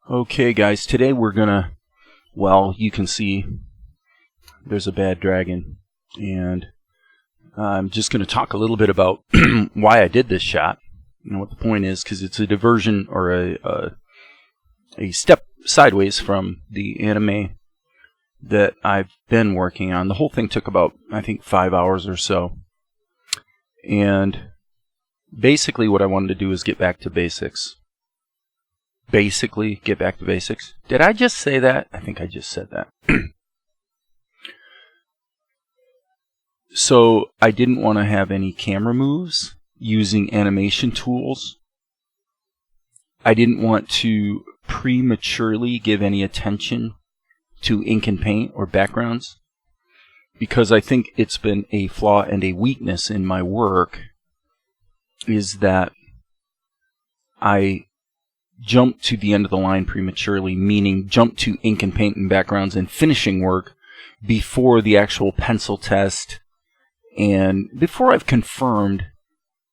Okay, guys, today we're gonna, well, you can see there's a bad dragon, and I'm just gonna talk a little bit about why I did this shot. You know what the point is, because it's a diversion or a step sideways from the anime that I've been working on. The whole thing took about, I think, 5 hours or so, and basically what I wanted to do is get back to basics. Basically, get back to basics. Did I just say that? I think I just said that. So, I didn't want to have any camera moves using animation tools. I didn't want to prematurely give any attention to ink and paint or backgrounds, because I think it's been a flaw and a weakness in my work, is that I jump to the end of the line prematurely, meaning jump to ink and paint and backgrounds and finishing work before the actual pencil test and before I've confirmed,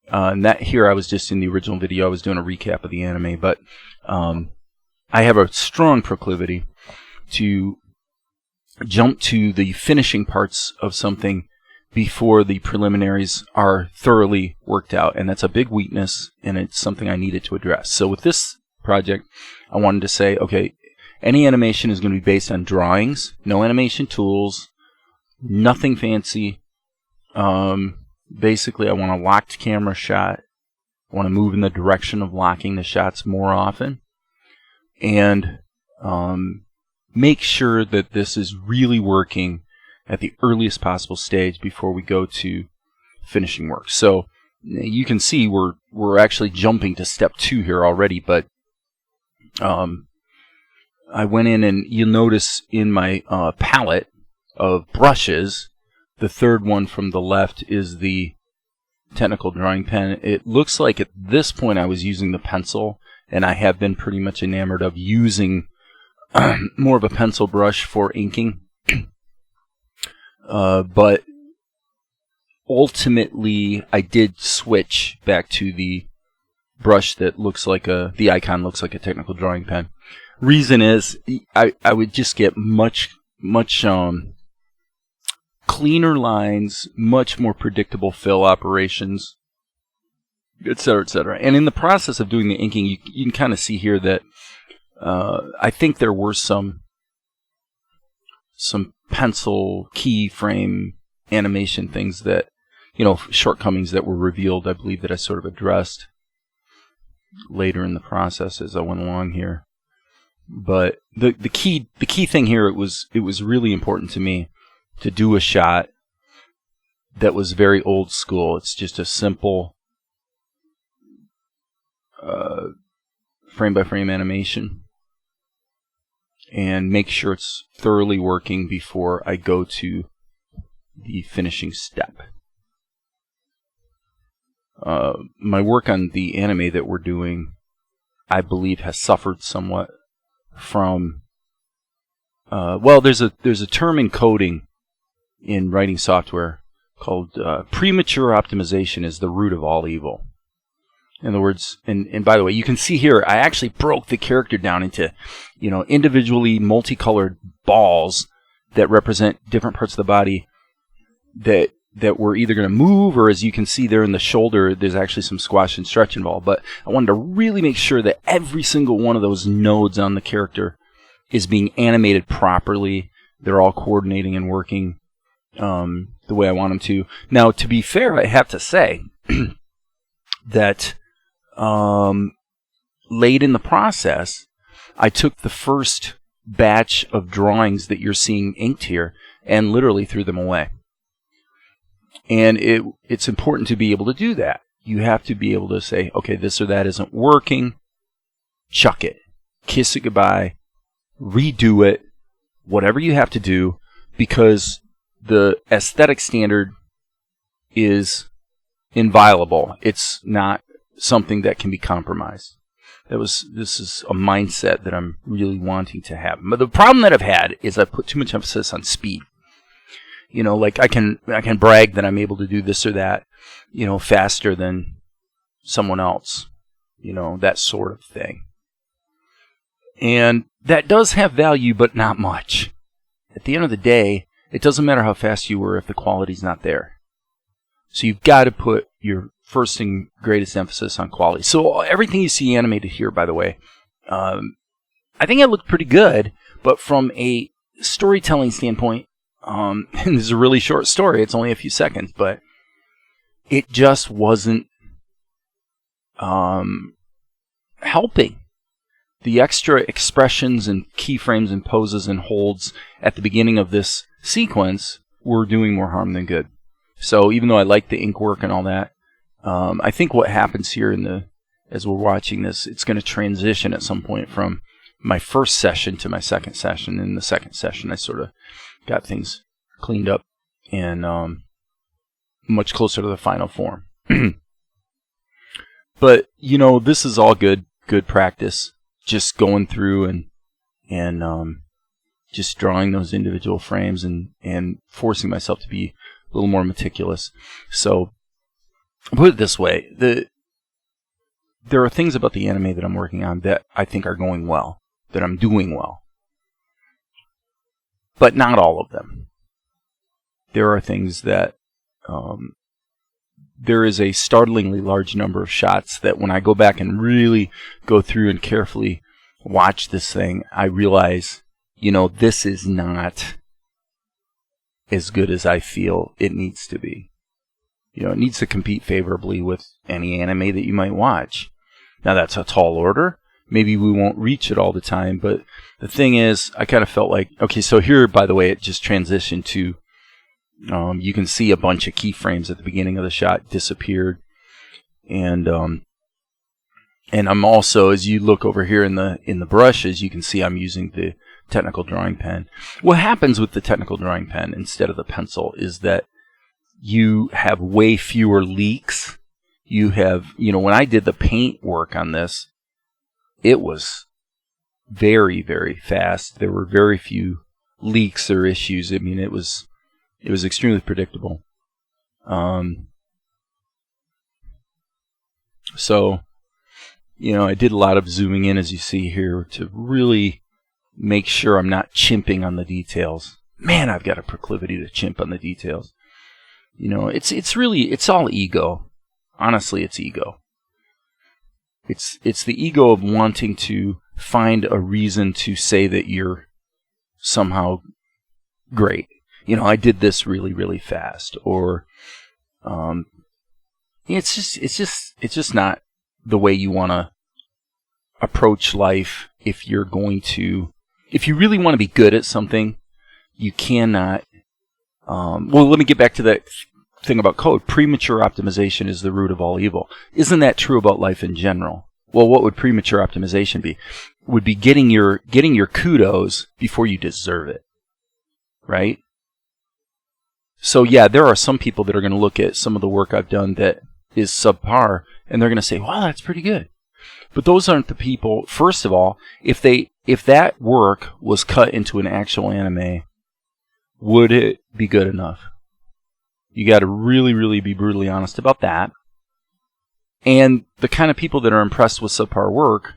and that here I was just in the original video, I was doing a recap of the anime, but I have a strong proclivity to jump to the finishing parts of something before the preliminaries are thoroughly worked out, and that's a big weakness, and it's something I needed to address. So with this project, I wanted to say, okay, any animation is going to be based on drawings, no animation tools, nothing fancy. Basically, I want a locked camera shot. I want to move in the direction of locking the shots more often, and make sure that this is really working at the earliest possible stage before we go to finishing work. So you can see we're actually jumping to step 2 here already, but I went in, and you'll notice in my palette of brushes, the third one from the left is the technical drawing pen. It looks like at this point I was using the pencil, and I have been pretty much enamored of using more of a pencil brush for inking. But ultimately I did switch back to the brush that looks like the icon looks like a technical drawing pen. Reason is I would just get much cleaner lines, much more predictable fill operations, etc., etc. And in the process of doing the inking, you can kind of see here that I think there were some pencil keyframe animation things that, shortcomings that were revealed, I believe, that I sort of addressed later in the process as I went along here. But the key thing here, it was really important to me to do a shot that was very old school. It's just a simple frame by frame animation, and make sure it's thoroughly working before I go to the finishing step. My work on the anime that we're doing, I believe, has suffered somewhat from there's a term in coding in writing software called premature optimization is the root of all evil. In other words, and by the way, you can see here, I actually broke the character down into, individually multicolored balls that represent different parts of the body that we're either going to move, or as you can see there in the shoulder, there's actually some squash and stretch involved. But I wanted to really make sure that every single one of those nodes on the character is being animated properly. They're all coordinating and working the way I want them to. Now, to be fair, I have to say that late in the process, I took the first batch of drawings that you're seeing inked here and literally threw them away. And it's important to be able to do that. You have to be able to say, okay, this or that isn't working, chuck it, kiss it goodbye, redo it, whatever you have to do, because the aesthetic standard is inviolable. It's not something that can be compromised. This is a mindset that I'm really wanting to have. But the problem that I've had is I put too much emphasis on speed. Like I can brag that I'm able to do this or that, faster than someone else, that sort of thing. And that does have value, but not much. At the end of the day, it doesn't matter how fast you were if the quality's not there. So you've got to put your first and greatest emphasis on quality. So everything you see animated here, by the way, I think it looked pretty good, but from a storytelling standpoint, and this is a really short story, it's only a few seconds, but it just wasn't helping. The extra expressions and keyframes and poses and holds at the beginning of this sequence were doing more harm than good. So even though I like the ink work and all that, I think what happens here as we're watching this, it's going to transition at some point from my first session to my second session. In the second session, I sort of got things cleaned up and much closer to the final form. But, this is all good practice. Just going through and just drawing those individual frames and forcing myself to be a little more meticulous. So, put it this way, there are things about the anime that I'm working on that I think are going well, that I'm doing well. But not all of them. There are things that there is a startlingly large number of shots that when I go back and really go through and carefully watch this thing, I realize, this is not as good as I feel it needs to be. It needs to compete favorably with any anime that you might watch. Now, that's a tall order. Maybe we won't reach it all the time, but the thing is, I kind of felt like, okay, so here, by the way, it just transitioned to, you can see a bunch of keyframes at the beginning of the shot disappeared. And I'm also, as you look over here in the brushes, you can see I'm using the technical drawing pen. What happens with the technical drawing pen instead of the pencil is that you have way fewer leaks. You have, when I did the paint work on this, it was very, very fast. There were very few leaks or issues. I mean, it was extremely predictable. So, I did a lot of zooming in, as you see here, to really make sure I'm not chimping on the details. Man, I've got a proclivity to chimp on the details. It's all ego. Honestly, it's ego. It's the ego of wanting to find a reason to say that you're somehow great. I did this really, really fast, or it's just not the way you want to approach life. If you really want to be good at something, you cannot. Well, let me get back to that thing about code. Premature optimization is the root of all evil. Isn't that true about life in general? Well, what would premature optimization be? Would be getting your kudos before you deserve it, right? So yeah, there are some people that are going to look at some of the work I've done that is subpar, and they're going to say, "Wow, that's pretty good." But those aren't the people. First of all, if that work was cut into an actual anime, would it be good enough? You got to really, really be brutally honest about that. And the kind of people that are impressed with subpar work,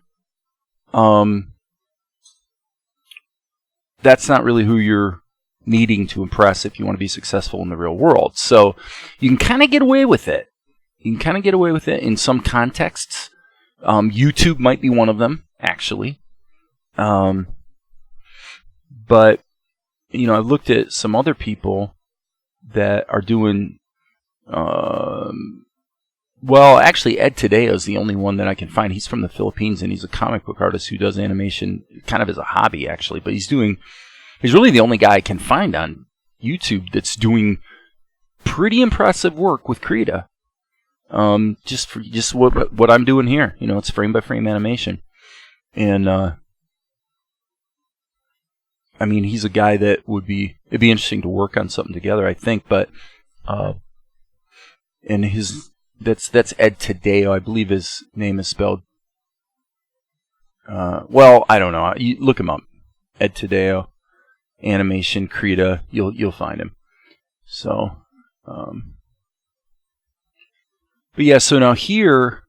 that's not really who you're needing to impress if you want to be successful in the real world. So you can kind of get away with it. You can kind of get away with it in some contexts. YouTube might be one of them, actually. But, I've looked at some other people that are doing, well, actually, Ed Tadeo is the only one that I can find. He's from the Philippines, and he's a comic book artist who does animation kind of as a hobby, actually. But he's really the only guy I can find on YouTube that's doing pretty impressive work with Krita. Just what I'm doing here. It's frame by frame animation. And, he's a guy that it'd be interesting to work on something together, I think, but, and that's Ed Tadeo. I believe his name is spelled, well, I don't know. You look him up. Ed Tadeo, animation, Krita, you'll find him. So, but yeah, so now here,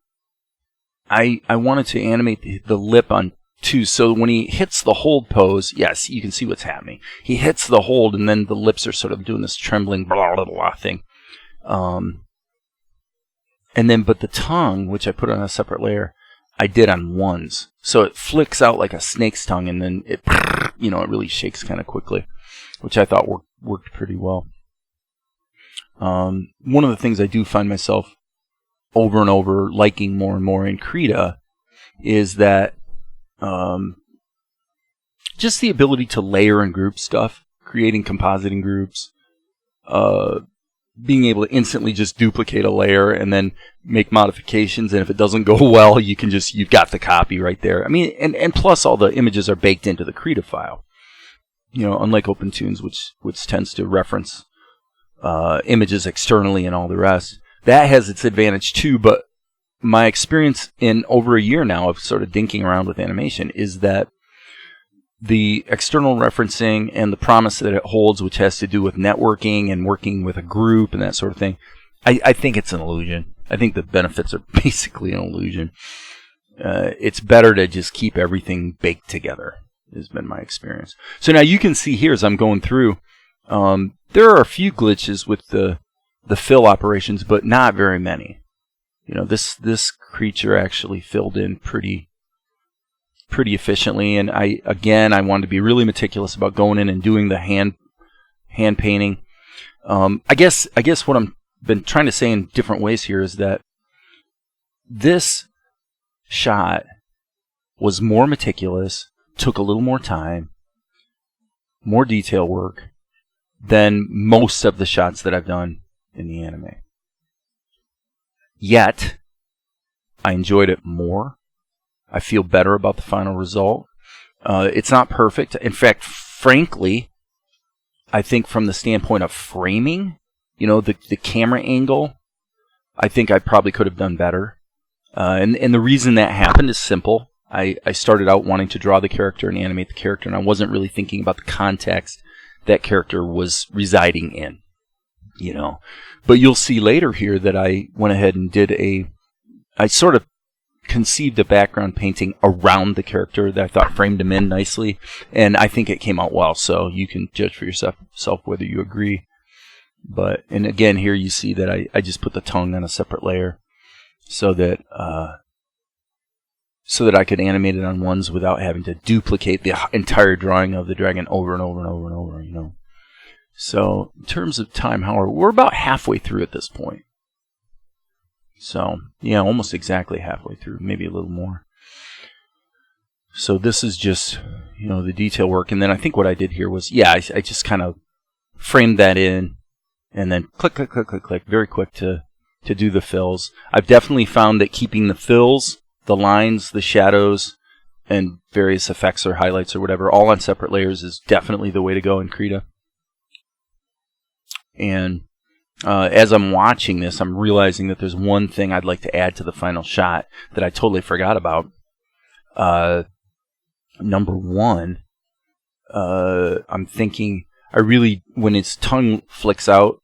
I wanted to animate the lip on too. So when he hits the hold pose, yes, you can see what's happening. He hits the hold, and then the lips are sort of doing this trembling blah blah blah thing. And then, but the tongue, which I put on a separate layer, I did on ones. So it flicks out like a snake's tongue, and then it, it really shakes kind of quickly, which I thought worked pretty well. One of the things I do find myself over and over liking more and more in Krita is that just the ability to layer and group stuff, creating compositing groups, being able to instantly just duplicate a layer and then make modifications, and if it doesn't go well, you've got the copy right there. I mean, and plus all the images are baked into the Krita file. Unlike OpenToonz, which tends to reference images externally and all the rest. That has its advantage too, but my experience in over a year now of sort of dinking around with animation is that the external referencing and the promise that it holds, which has to do with networking and working with a group and that sort of thing, I think it's an illusion. I think the benefits are basically an illusion. It's better to just keep everything baked together, has been my experience. So now you can see here as I'm going through, there are a few glitches with the fill operations, but not very many. This creature actually filled in pretty efficiently, and I wanted to be really meticulous about going in and doing the hand painting. I guess what I'm been trying to say in different ways here is that this shot was more meticulous, took a little more time, more detail work than most of the shots that I've done in the anime. Yet, I enjoyed it more. I feel better about the final result. It's not perfect. In fact, frankly, I think from the standpoint of framing, the camera angle, I think I probably could have done better. And the reason that happened is simple. I started out wanting to draw the character and animate the character, and I wasn't really thinking about the context that character was residing in. But you'll see later here that I went ahead and I sort of conceived a background painting around the character that I thought framed him in nicely, and I think it came out well, so you can judge for yourself whether you agree. And again, here you see that I just put the tongue on a separate layer so that I could animate it on ones without having to duplicate the entire drawing of the dragon over and over and over and over, So, in terms of time, however, we're about halfway through at this point. So, yeah, almost exactly halfway through, maybe a little more. So this is just, the detail work. And then I think what I did here was, I just kind of framed that in and then click, click, click, click, click, very quick to do the fills. I've definitely found that keeping the fills, the lines, the shadows, and various effects or highlights or whatever, all on separate layers is definitely the way to go in Krita. And as I'm watching this, I'm realizing that there's one thing I'd like to add to the final shot that I totally forgot about. Number one, I'm thinking, when his tongue flicks out,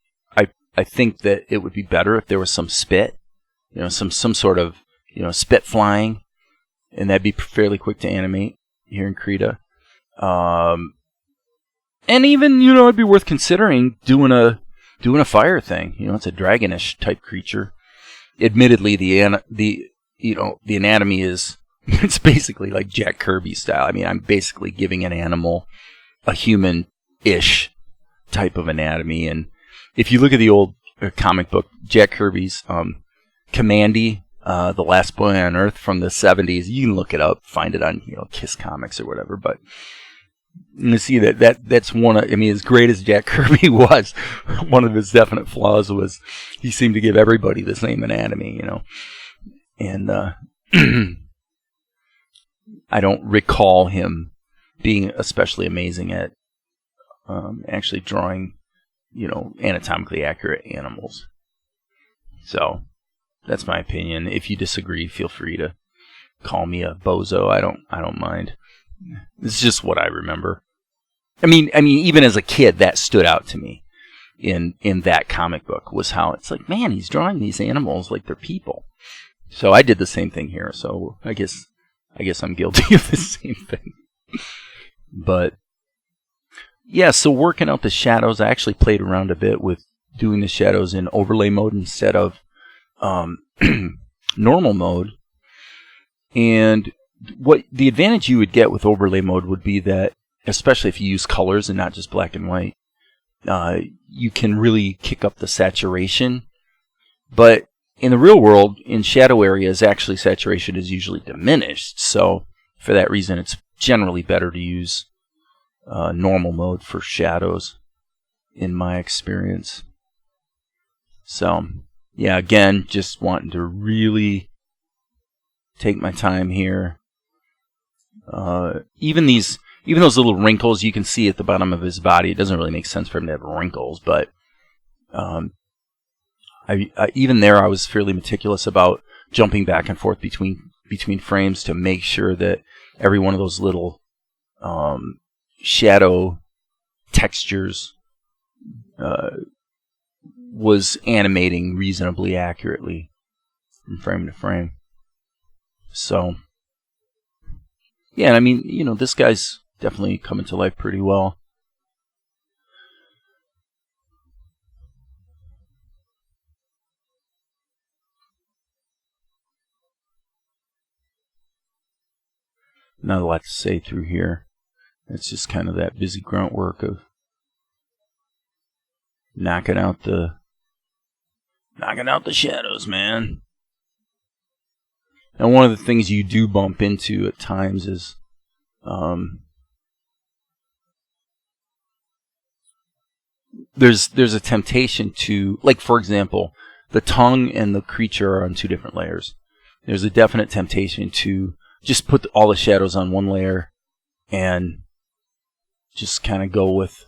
I think that it would be better if there was some spit, some sort of, spit flying, and that'd be fairly quick to animate here in Krita. And even, it'd be worth considering doing a fire thing. It's a dragonish type creature. Admittedly, the anatomy is, it's basically like Jack Kirby style. I mean, I'm basically giving an animal a human-ish type of anatomy. And if you look at the old comic book, Jack Kirby's Commandy, The Last Boy on Earth from the 70s, you can look it up, find it on Kiss Comics or whatever, but you see that's one of, as great as Jack Kirby was, one of his definite flaws was he seemed to give everybody the same anatomy, and I don't recall him being especially amazing at actually drawing, anatomically accurate animals. So that's my opinion. If you disagree, feel free to call me a bozo. I don't mind. It's just what I remember. I mean, even as a kid, that stood out to me in that comic book, was how it's like, man, he's drawing these animals like they're people. So I did the same thing here. So I guess I guess I'm guilty of the same thing. But yeah, so working out the shadows, I actually played around a bit with doing the shadows in overlay mode instead of normal mode. And what the advantage you would get with overlay mode would be that, especially if you use colors and not just black and white, you can really kick up the saturation. But in the real world, in shadow areas, actually saturation is usually diminished. So for that reason, it's generally better to use normal mode for shadows, in my experience. So yeah, again, just wanting to really take my time here. Even those little wrinkles you can see at the bottom of his body, it doesn't really make sense for him to have wrinkles, but even there I was fairly meticulous about jumping back and forth between frames to make sure that every one of those little shadow textures was animating reasonably accurately from frame to frame. So yeah, and I mean, this guy's definitely coming to life pretty well. Not a lot to say through here. It's just kind of that busy grunt work of knocking out the shadows, man. And one of the things you do bump into at times is there's a temptation to, like, for example, the tongue and the creature are on two different layers. There's a definite temptation to just put all the shadows on one layer and just kind of go with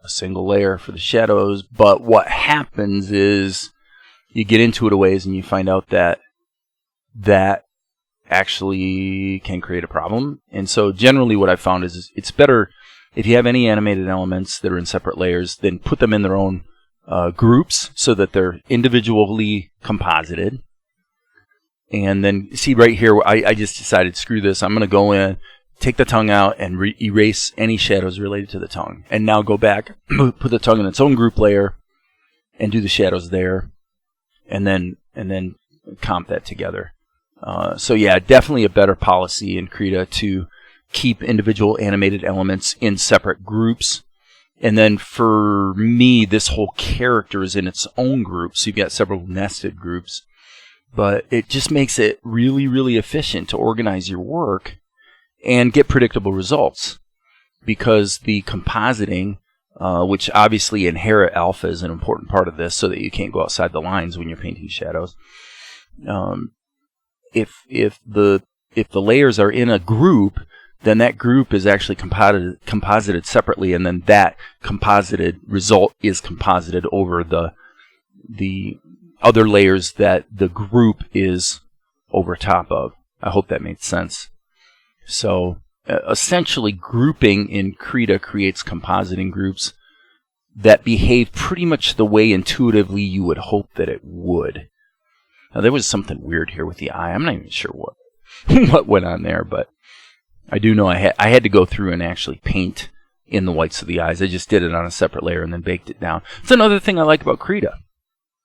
a single layer for the shadows. But what happens is you get into it a ways and you find out that actually can create a problem. And so generally what I've found is it's better if you have any animated elements that are in separate layers, then put them in their own groups so that they're individually composited. And then see right here, I just decided, screw this, I'm going to go in, take the tongue out, and erase any shadows related to the tongue. And now go back, put the tongue in its own group layer, and do the shadows there, and then comp that together. So yeah, definitely a better policy in Krita to keep individual animated elements in separate groups. And then for me, this whole character is in its own group, so you've got several nested groups. But it just makes it really, really efficient to organize your work and get predictable results. Because the compositing, which obviously inherit alpha is an important part of this so that you can't go outside the lines when you're painting shadows. If the layers are in a group, then that group is actually composited separately, and then that composited result is composited over the other layers that the group is over top of. I hope that made sense. So essentially, grouping in Krita creates compositing groups that behave pretty much the way intuitively you would hope that it would. Now, there was something weird here with the eye. I'm not even sure what went on there, but I do know I had to go through and actually paint in the whites of the eyes. I just did it on a separate layer and then baked it down. That's another thing I like about Krita,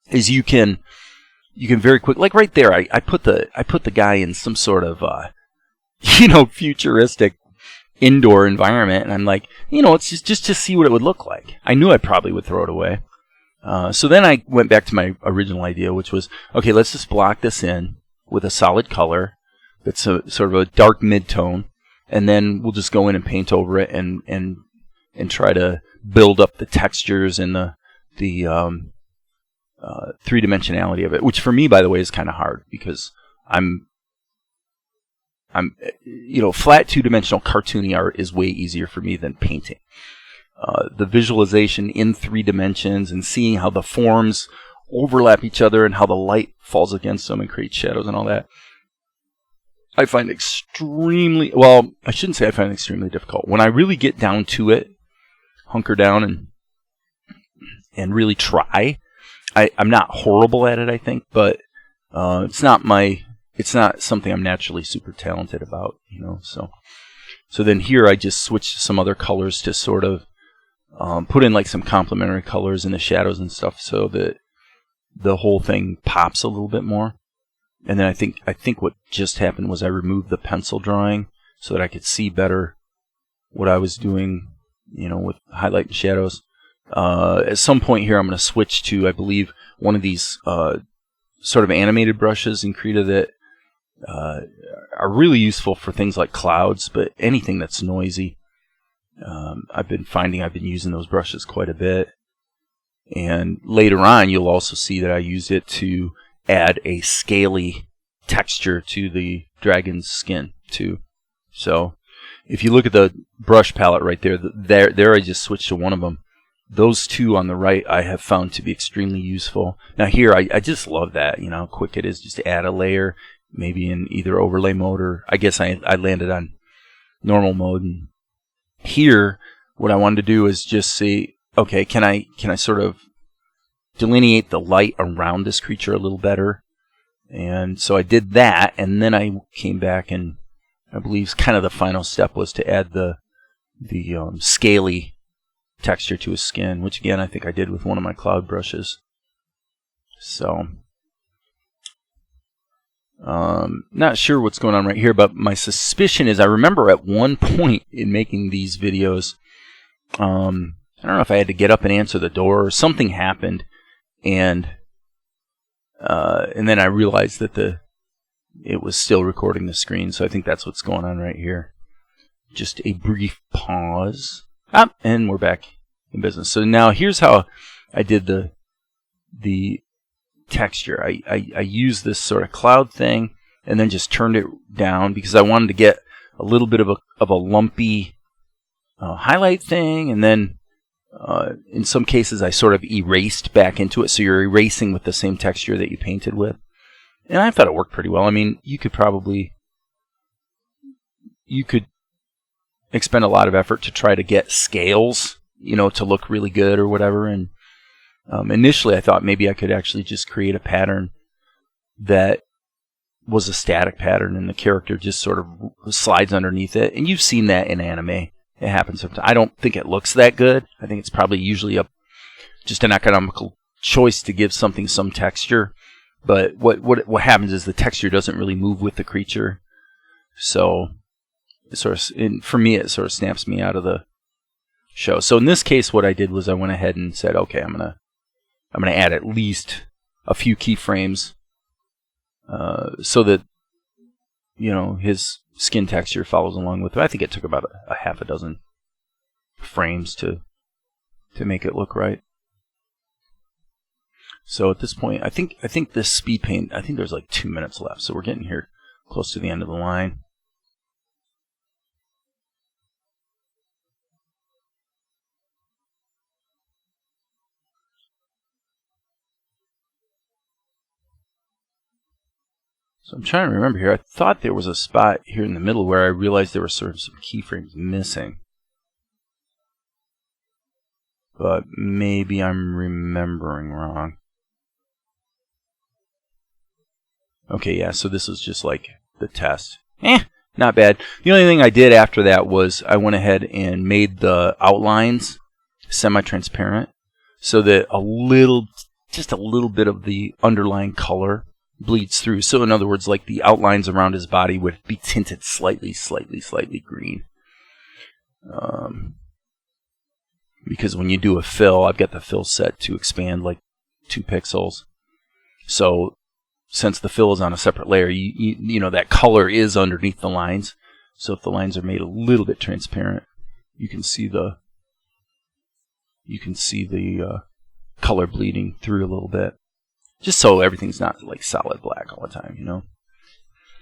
is you can very quick, like right there, I put the guy in some sort of futuristic indoor environment, and I'm like, it's just to see what it would look like. I knew I probably would throw it away. So then I went back to my original idea, which was, okay, let's just block this in with a solid color that's a sort of a dark mid-tone, and then we'll just go in and paint over it and try to build up the textures and the three-dimensionality of it, which for me, by the way, is kind of hard because I'm flat two-dimensional cartoony art is way easier for me than painting. The visualization in 3 dimensions and seeing how the forms overlap each other and how the light falls against them and creates shadows and all that, I find extremely, well, I shouldn't say I find it extremely difficult. When I really get down to it, hunker down and really try, I'm not horrible at it, I think, but it's not my it's not something I'm naturally super talented about, you know. So then here I just switched to some other colors to sort of put in like some complementary colors in the shadows and stuff, so that the whole thing pops a little bit more. And then I think what just happened was I removed the pencil drawing so that I could see better what I was doing, you know, with highlight and shadows. At some point here, I'm going to switch to, I believe, one of these sort of animated brushes in Krita that are really useful for things like clouds, but anything that's noisy. I've been using those brushes quite a bit. And later on, you'll also see that I used it to add a scaly texture to the dragon's skin, too. So if you look at the brush palette right there I just switched to one of them. Those two on the right I have found to be extremely useful. Now here, I just love that, you know, how quick it is just to add a layer, maybe in either overlay mode or I guess I landed on normal mode. And here, what I wanted to do is just see, okay, can I sort of delineate the light around this creature a little better? And so I did that, and then I came back, and I believe kind of the final step was to add the scaly texture to his skin, which again I think I did with one of my cloud brushes. So not sure what's going on right here, but my suspicion is I remember at one point in making these videos, I don't know if I had to get up and answer the door or something happened, and then I realized that it was still recording the screen, so I think that's what's going on right here. Just a brief pause. And we're back in business. So now here's how I did the texture. I used this sort of cloud thing and then just turned it down because I wanted to get a little bit of a lumpy highlight thing, and then in some cases I sort of erased back into it, so you're erasing with the same texture that you painted with. And I thought it worked pretty well. I mean, you could expend a lot of effort to try to get scales, you know, to look really good or whatever. And initially I thought maybe I could actually just create a pattern that was a static pattern and the character just sort of slides underneath it. And you've seen that in anime. It happens sometimes. I don't think it looks that good. I think it's probably usually just an economical choice to give something some texture. But what happens is the texture doesn't really move with the creature. So for me, it sort of snaps me out of the show. So in this case, what I did was I went ahead and said, okay, I'm gonna add at least a few keyframes so that, you know, his skin texture follows along with it. I think it took about a half a dozen frames to make it look right. So at this point, I think this speed paint, I think there's like 2 minutes left, so we're getting here close to the end of the line. So I'm trying to remember here. I thought there was a spot here in the middle where I realized there were sort of some keyframes missing. But maybe I'm remembering wrong. Okay, yeah, so this is just like the test. Not bad. The only thing I did after that was I went ahead and made the outlines semi-transparent so that just a little bit of the underlying color bleeds through. So in other words, like the outlines around his body would be tinted slightly green. Because when you do a fill, I've got the fill set to expand like 2 pixels. So since the fill is on a separate layer, you know that color is underneath the lines. So if the lines are made a little bit transparent, you can see the color bleeding through a little bit. Just so everything's not like solid black all the time, you know.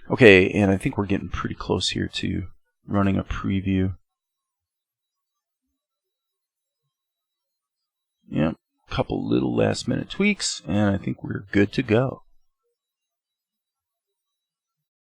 Okay, and I think we're getting pretty close here to running a preview. Yep, couple little last minute tweaks, and I think we're good to go.